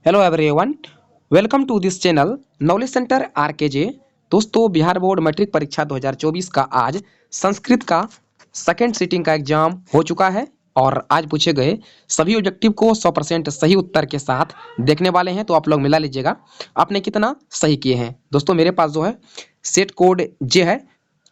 Hello everyone, welcome to this channel knowledge centre RKJ. दोस्तों, Bihar board matric परीक्षा 2024 का आज संस्कृत का सेकेंड सीटिंग का एग्जाम हो चुका है और आज पूछे गए सभी ऑब्जेक्टिव को 100% सही उत्तर के साथ देखने वाले हैं। तो आप लोग मिला लीजिएगा आपने कितना सही किए हैं। दोस्तों, मेरे पास जो है सेट कोड जे है,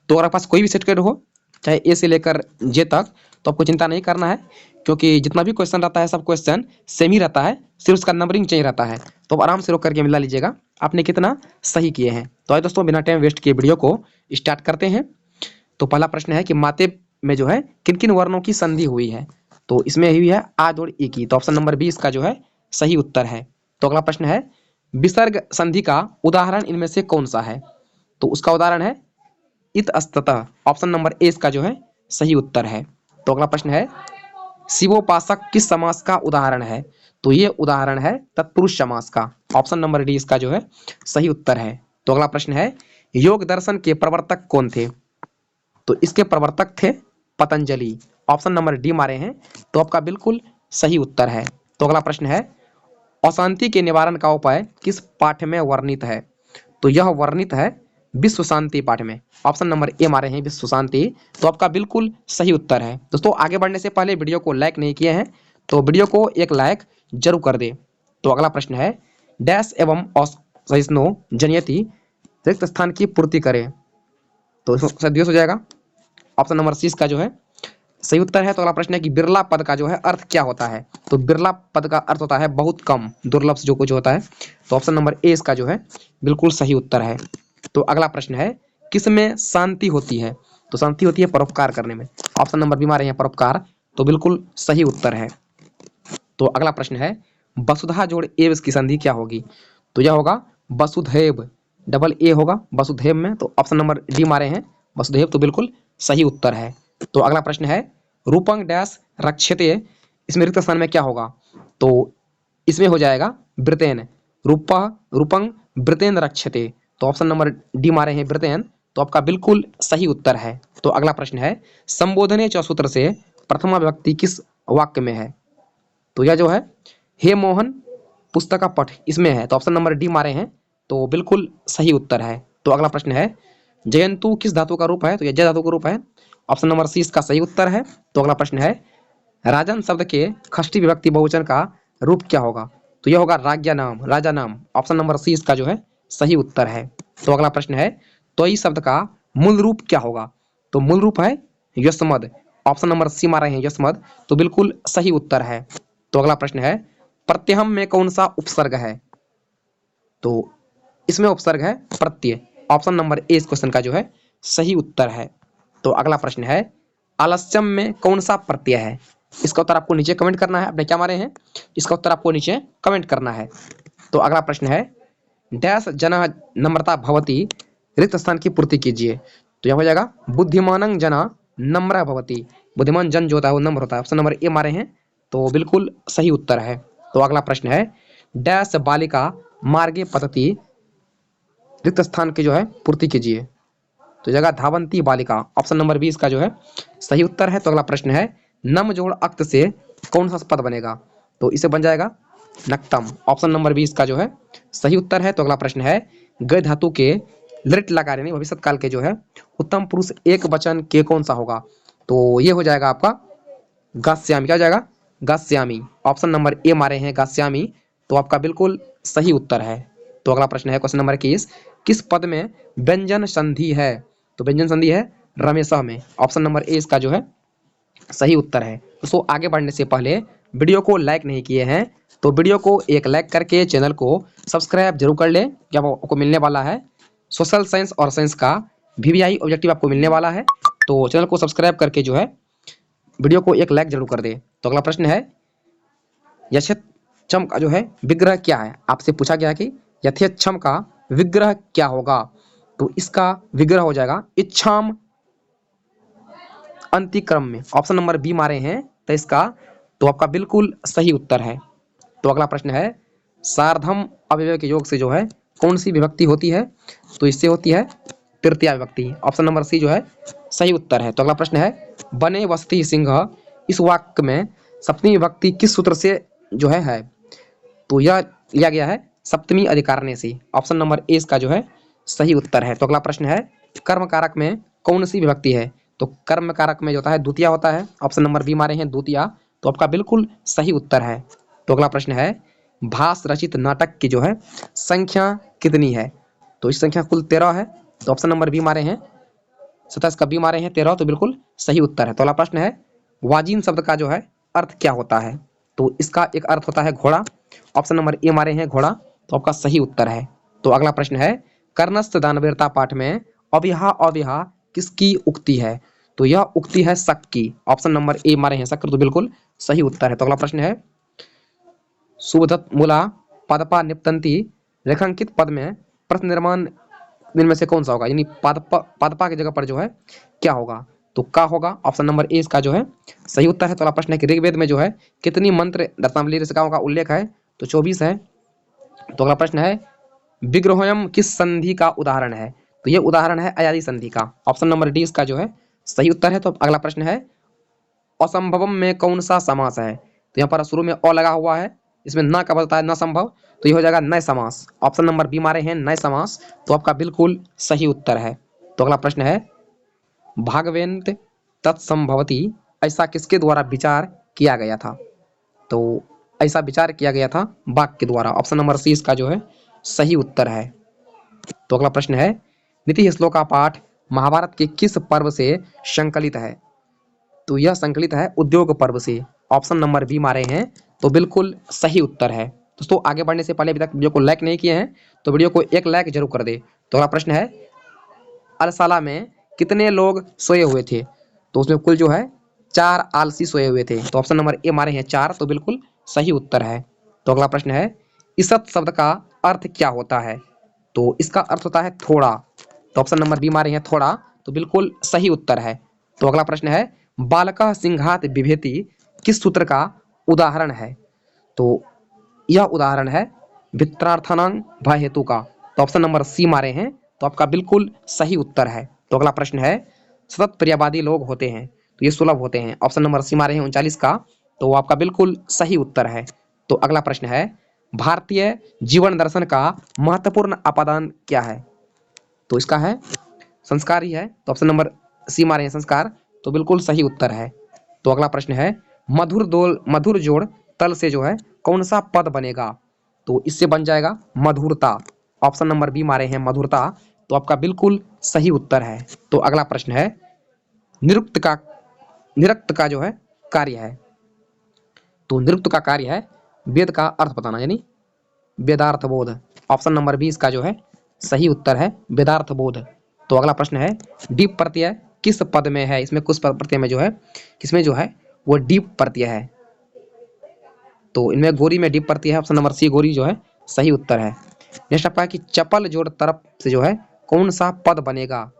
तो अगर आपके पास कोई भी सेट कोड हो, चाहे ए से लेकर जे तक, तो आपको चिंता नहीं करना है, क्योंकि जितना भी क्वेश्चन रहता है सब क्वेश्चन सेम ही रहता है, सिर्फ उसका नंबरिंग चेंज रहता है। तो आराम से रोक करके मिला लीजिएगा आपने कितना सही किए हैं। तो आइए दोस्तों, बिना टाइम वेस्ट किए वीडियो को स्टार्ट करते हैं। तो पहला प्रश्न है कि माते में जो है किन किन वर्णों की संधि हुई है। तो इसमें हुई है आज और ई की, तो ऑप्शन नंबर 20 का जो है सही उत्तर है। तो अगला प्रश्न है विसर्ग संधि का उदाहरण इनमें से कौन सा है। तो उसका उदाहरण है इतस्ततः, ऑप्शन नंबर ए इसका जो है सही उत्तर है। तो अगला प्रश्न है शिवोपासक किस समास का उदाहरण है। तो ये उदाहरण है तत्पुरुष समास का, ऑप्शन नंबर डी इसका जो है सही उत्तर है। तो अगला प्रश्न है योग दर्शन के प्रवर्तक कौन थे। तो इसके प्रवर्तक थे पतंजलि, ऑप्शन नंबर डी मारे हैं, तो आपका बिल्कुल सही उत्तर है। तो अगला प्रश्न है अशांति के निवारण का उपाय किस पाठ में वर्णित है। तो यह वर्णित है विश्व शांति पाठ में, ऑप्शन नंबर ए मारे हैं विश्व शांति, तो आपका बिल्कुल सही उत्तर है। दोस्तों, आगे बढ़ने से पहले वीडियो को लाइक नहीं किए हैं तो वीडियो को एक लाइक जरूर कर दे। तो अगला प्रश्न है डैश एवं असहिष्णु जनयति रिक्त स्थान की पूर्ति करें। तो इसमें सदियों हो जाएगा, ऑप्शन नंबर सी इसका जो है सही उत्तर है। तो अगला प्रश्न है कि बिरला पद का जो है अर्थ क्या होता है। तो बिरला पद का अर्थ होता है बहुत कम, दुर्लभ जो कुछ होता है। तो ऑप्शन नंबर ए इसका जो है बिल्कुल सही उत्तर है। तो अगला प्रश्न है किसमें शांति होती है। तो शांति होती है परोपकार करने में, ऑप्शन नंबर बी मारे हैं परोपकार, तो बिल्कुल सही उत्तर है। तो अगला प्रश्न है वसुधा जोड़ एव की संधि क्या होगी। तो यह होगा वसुधैव, डबल ए होगा वसुधैव में, तो ऑप्शन नंबर डी मारे हैं वसुधैव, तो बिल्कुल सही उत्तर है। तो अगला प्रश्न है रूपंग डैश रक्षते, इसमें रिक्त स्थान में क्या होगा। तो इसमें हो जाएगा वृतेन, रूपंग वृतेन रक्षते, तो ऑप्शन नंबर डी मारे हैं वृतेन, तो आपका बिल्कुल सही उत्तर है। तो अगला प्रश्न है संबोधने च सूत्र से प्रथमा विभक्ति किस वाक्य में है। तो यह जो है हे मोहन पुस्तक का पठ इसमें है, तो ऑप्शन नंबर डी मारे हैं, तो बिल्कुल सही उत्तर है। तो अगला प्रश्न है जयंतु किस धातु का रूप है। तो यह जय धातु का रूप है, ऑप्शन नंबर सी इसका सही उत्तर है। तो अगला प्रश्न है राजन शब्द के षष्ठी विभक्ति बहुवचन का रूप क्या होगा। तो यह होगा राज्ञा नाम, राजा नाम, ऑप्शन नंबर सी इसका जो है सही उत्तर है। तो अगला प्रश्न है त्वयि शब्द का मूल रूप क्या होगा। तो मूल रूप है यस्मद, ऑप्शन नंबर सी मारे हैं यस्मद, तो बिल्कुल सही उत्तर है। तो अगला प्रश्न है प्रत्यहम में कौन सा उपसर्ग है। तो इसमें उपसर्ग है प्रत्यय, ऑप्शन नंबर ए इस क्वेश्चन का जो है सही उत्तर है। तो अगला प्रश्न है आलस्यम में कौन सा प्रत्यय है। इसका उत्तर आपको नीचे कमेंट करना है, आपने क्या मारे हैं इसका उत्तर आपको नीचे कमेंट करना है। तो अगला प्रश्न है डैश जना नम्रता भवती रिक्त स्थान की पूर्ति कीजिए। तो यह हो जाएगा बुद्धिमानं जना नम्र भवती, बुद्धिमान जन जो होता है वो नम्र होता है, ऑप्शन नंबर ए मारे हैं, तो बिल्कुल सही उत्तर है। तो अगला प्रश्न है डैश बालिका मार्गे पतति रिक्त स्थान की जो है पूर्ति कीजिए। तो जगह धावंती बालिका, ऑप्शन नंबर 20 का जो है सही उत्तर है। तो अगला प्रश्न है नम जोड़ अक्त से कौन सा पद बनेगा। तो इसे बन जाएगा नक्तम, ऑप्शन नंबर 20 का जो है सही उत्तर है। तो अगला प्रश्न है गय धातु के लिट लगा रहे भविष्य काल के जो है उत्तम पुरुष एक वचन के कौन सा होगा। तो ये हो जाएगा आपका गास्यामी, क्या हो जाएगा गास्यामी, ऑप्शन नंबर ए मारे हैं गास्यामी, तो आपका बिल्कुल सही उत्तर है। तो अगला प्रश्न है क्वेश्चन नंबर 21 किस पद में व्यंजन संधि है। तो व्यंजन संधि है रमेशा में, ऑप्शन नंबर ए इसका जो है सही उत्तर है। दोस्तों, आगे बढ़ने से पहले वीडियो को लाइक नहीं किए हैं तो वीडियो को एक लाइक करके चैनल को सब्सक्राइब जरूर कर ले। जब आपको मिलने वाला है सोशल साइंस और साइंस का VVI ऑब्जेक्टिव आपको मिलने वाला है, तो चैनल को सब्सक्राइब करके जो है वीडियो को एक लाइक जरूर कर दे। तो अगला प्रश्न है यथेच्छम का जो है विग्रह क्या है। आपसे पूछा गया कि यथेच्छम का विग्रह क्या होगा। तो इसका विग्रह हो जाएगा इच्छाम अंतिक्रम में, ऑप्शन नंबर बी मारे हैं, तो इसका तो आपका बिल्कुल सही उत्तर है। तो अगला प्रश्न है सार्धम अव्यय के योग से जो है कौन सी विभक्ति होती है। तो इससे होती है तृतीया विभक्ति, ऑप्शन नंबर सी जो है सही उत्तर है। तो अगला प्रश्न है बने वसती सिंह, इस वाक्य में सप्तमी विभक्ति किस सूत्र से जो है। तो यह लिया गया है सप्तमी अधिकारण्य से। ऑप्शन नंबर ए इसका जो है सही उत्तर है। तो अगला प्रश्न है कर्म कारक में कौन सी विभक्ति है? तो कर्म कारक में जो होता है द्वितीया होता है। ऑप्शन नंबर बी मारे हैं द्वितीया, तो आपका बिल्कुल सही उत्तर है। तो अगला प्रश्न है भास रचित नाटक की जो है संख्या कितनी है? तो इस संख्या कुल 13 है। तो ऑप्शन नंबर बी मारे हैं 27 का बी मारे हैं 13, तो बिल्कुल सही उत्तर है। तो अगला प्रश्न है वाजिन शब्द का जो है अर्थ क्या होता है? तो इसका एक अर्थ होता है घोड़ा। ऑप्शन नंबर ए मारे हैं घोड़ा, तो आपका सही उत्तर है। तो अगला प्रश्न है कर्णस्थ दानवीरता पाठ में अविहा अविहा किसकी उक्ति है? तो यह उक्ति है शक की। ऑप्शन नंबर ए मारे हैं शक्र, तो बिल्कुल सही उत्तर है। तो अगला प्रश्न है सुबधत मूला पादपा निपतंती रेखांकित पद में प्रश्न निर्माण इनमें से कौन सा होगा? यानी पादपा की जगह पर जो है क्या होगा? तो का होगा। ऑप्शन नंबर ए इसका जो है सही उत्तर है। तो अगला प्रश्न है कि ऋग्वेद में जो है कितनी मंत्र रत्नावली रेशिकाओं का उल्लेख है? तो 24 है। तो अगला प्रश्न है विग्रहोयम किस संधि का उदाहरण है? तो ये उदाहरण है अयादी संधि का। ऑप्शन नंबर डी इसका जो है सही उत्तर है। तो अगला प्रश्न है असंभवम में कौन सा समास है? तो यहाँ पर शुरू में अ लगा हुआ है, इसमें न का बदलता है न संभव, तो ये हो जाएगा नए समास। ऑप्शन नंबर बी मारे हैं नए समास, तो आपका बिल्कुल सही उत्तर है। तो अगला प्रश्न है भागवंत तत्संभवती ऐसा किसके द्वारा विचार किया गया था? तो ऐसा विचार किया गया था बाघ के द्वारा। ऑप्शन नंबर सी इसका जो है सही उत्तर है। तो अगला प्रश्न है नीति श्लोक का पाठ महाभारत के किस पर्व से संकलित है? तो यह संकलित है उद्योग पर्व से। ऑप्शन नंबर बी मारे हैं, तो बिल्कुल सही उत्तर है। दोस्तों आगे बढ़ने से पहले अभी तक वीडियो को लाइक नहीं किए हैं तो वीडियो को एक लाइक जरूर कर दे। तो अगला प्रश्न है अलसाला में कितने लोग सोए हुए थे? तो उसमें कुल जो है 4 आलसी सोए हुए थे। तो ऑप्शन नंबर ए मारे हैं 4, तो बिल्कुल सही उत्तर है। तो अगला प्रश्न है ईसत शब्द का अर्थ क्या होता है? तो इसका अर्थ होता है थोड़ा। तो ऑप्शन नंबर बी मारे हैं थोड़ा, तो बिल्कुल सही उत्तर है। तो अगला प्रश्न है बालकः सिंहात बिभेति किस सूत्र का उदाहरण है? तो यह उदाहरण है वित्रार्थानां भय हेतु का। तो ऑप्शन नंबर सी मारे हैं, तो आपका बिल्कुल सही उत्तर है। तो अगला प्रश्न है सतत पर्यायवादी लोग होते हैं, तो ये सुलभ होते हैं। ऑप्शन नंबर सी मारे हैं 39 का, तो आपका बिल्कुल सही उत्तर है। तो अगला प्रश्न है भारतीय जीवन दर्शन का महत्वपूर्ण अपादान क्या है? तो इसका है संस्कार ही है। तो ऑप्शन नंबर सी मारे हैं संस्कार, तो बिल्कुल सही उत्तर है। तो अगला प्रश्न है मधुर जोड़ तल से जो है कौन सा पद बनेगा? तो इससे बन जाएगा मधुरता। ऑप्शन नंबर बी मारे हैं मधुरता, तो आपका बिल्कुल सही उत्तर है। तो अगला प्रश्न है निरुक्त का जो है कार्य है। तो निरुक्त का कार्य है वेद का अर्थ बताना, यानी वेदार्थ बोध। ऑप्शन नंबर बी इसका जो है सही उत्तर है वेदार्थ बोध। तो अगला प्रश्न है डीप प्रत्यय किस पद में है? इसमें कुछ प्रत्यय में जो है किसमें जो है वो डीप प्रत्यय है। तो इनमें गोरी में डीप प्रत्यय है। ऑप्शन नंबर सी गोरी जो है सही उत्तर है। नेक्स्ट आपका है कि चपल जोड़ तरफ से जो है कौन सा पद बनेगा?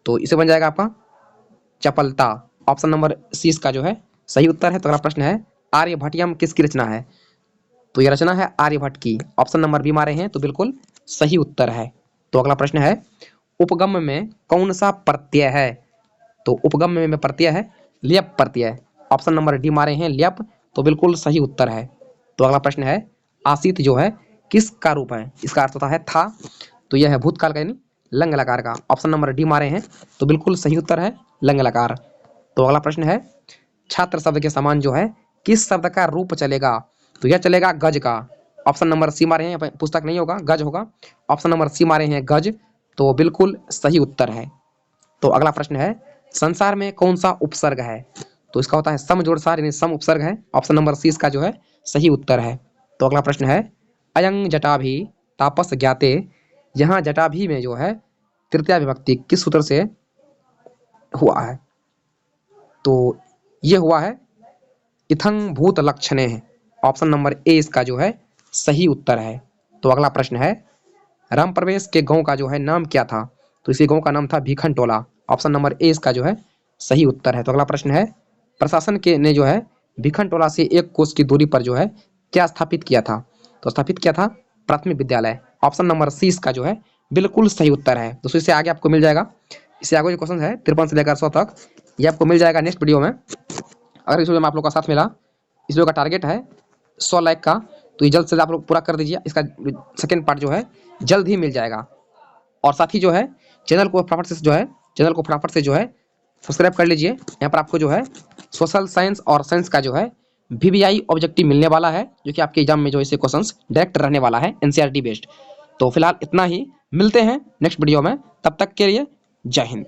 तो इसे बन जाएगा आपका चपलता। ऑप्शन नंबर सी इसका जो है सही उत्तर है। तो अगला प्रश्न है आर्यभट्टियम किसकी रचना है? तो यह रचना है आर्यभट्ट की। ऑप्शन नंबर बी मारे हैं, तो बिल्कुल सही उत्तर है। तो अगला प्रश्न है उपगम में कौन सा प्रत्यय है? तो उपगम में प्रत्यय है ल्यप प्रत्यय। ऑप्शन नंबर डी मारे हैं ल्यप, तो बिल्कुल सही उत्तर है। तो अगला प्रश्न है आसित जो है किस का रूप है? इसका अर्थ होता है था, तो यह है भूतकाल का यानी लंग लकार का। ऑप्शन नंबर डी मारे हैं, तो बिल्कुल सही उत्तर है लंग लकार। तो अगला प्रश्न है छात्र शब्द के समान जो है किस शब्द का रूप चलेगा? तो यह चलेगा गज का। ऑप्शन नंबर सी मारे हैं, पुस्तक नहीं होगा गज होगा। ऑप्शन नंबर सी मारे हैं गज, तो बिल्कुल सही उत्तर है। तो अगला प्रश्न है संसार में कौन सा उपसर्ग है? तो इसका होता है सम जोड़ सार यानी सम उपसर्ग है। ऑप्शन नंबर सी इसका जो है सही उत्तर है। तो अगला प्रश्न है अयं जटाभि तापस ज्ञाते, यहाँ जटाभि में जो है तृतीया विभक्ति किस सूत्र से हुआ है? तो ये हुआ है इथं भूत लक्षणे है। ऑप्शन नंबर ए इसका जो है सही उत्तर है। तो अगला प्रश्न है राम प्रवेश के गांव का जो है नाम क्या था? तो इसी गांव का नाम था भीखन टोला। ऑप्शन नंबर ए इसका जो है सही उत्तर है। तो अगला प्रश्न है प्रशासन के ने जो है भीखन टोला से 1 कोस की दूरी पर जो है क्या स्थापित किया था? तो स्थापित किया था प्राथमिक विद्यालय। ऑप्शन नंबर सी इसका जो है बिल्कुल सही उत्तर है। दोस्तों इससे आगे आपको मिल जाएगा, इससे आगे जो क्वेश्चन है 53 से लेकर 100 तक, ये आपको मिल जाएगा नेक्स्ट वीडियो में। अगर इस वीडियो में आप लोग का साथ मिला, इस वीडियो का टारगेट है 100 लाइक का, तो ये जल्द से जल्द आप लोग पूरा कर दीजिए। इसका सेकेंड पार्ट जो है जल्द ही मिल जाएगा। और साथ ही जो है चैनल को फटाफट से जो है सब्सक्राइब कर लीजिए। यहाँ पर आपको जो है सोशल साइंस और साइंस का जो है VVI ऑब्जेक्टिव मिलने वाला है, जो कि आपके एग्जाम में जो ऐसे क्वेश्चंस डायरेक्ट रहने वाला है NCERT बेस्ड। तो फिलहाल इतना ही, मिलते हैं नेक्स्ट वीडियो में, तब तक के लिए जय हिंद।